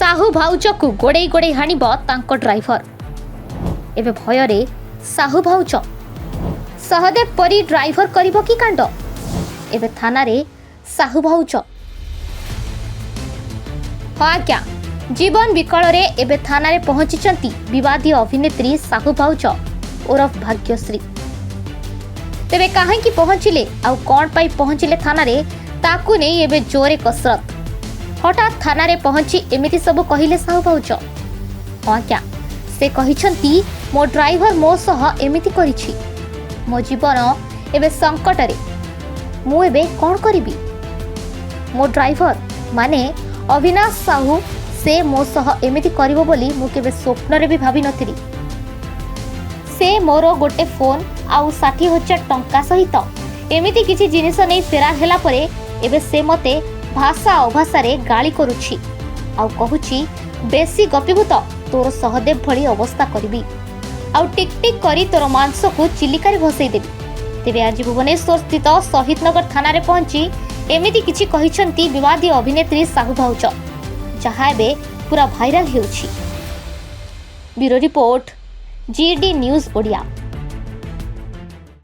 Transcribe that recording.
साहू भाउज को गोड़े गोड़े हाणिब तांको ड्राइवर। एबे भयरे साहू भाउज सहदेव परी ड्राइवर करिबो कि कांड। एबे थाना रे साहू भाउज। हाँ आज्ञा, जीवन विकल रे एबे थाना रे पहुंची विवादी अभिनेत्री साहू भाउज ओरफ भाग्यश्री। तेबे कहीं पहुंचले आउ कौन पाई पहुंचले थाना रे ताकू नहीं एबे जोरे कसरत। हठात थाना रे पहुंची एमिति सब कहिले साहू भाउज। हाँ क्या से कहिछंती मो ड्राइवर मो सह एमिति करिछि। मो जीवन एबे संकट रे मु एबे कौन करिबी। मो ड्राइवर माने अविनाश साहू से मो सह एमिति करिवो बोली मु केबे स्वप्न रे भी भाबी नथिली। से मोर गोटे फोन आउ 60,000 टंका सहित एमिति किछि जिनिस नै फेरार हेला परे एबे से मते भाषा अभाषा रे गाली करुछि आउ कहुछि बेसी गपिबु तो तोर सहदेव भली अवस्था करबी आउ टिक टिक करी तोर मांस को चिलिका भसई देबी। तेबे आज भुवनेश्वर स्थित शहीदनगर थाना रे पहुंची एमिति किछि कहिसंती विवादी अभिनेत्री साहू भाउज, जहा एबे पूरा भाइराल हेउछि। Bureau report, GD news Odia.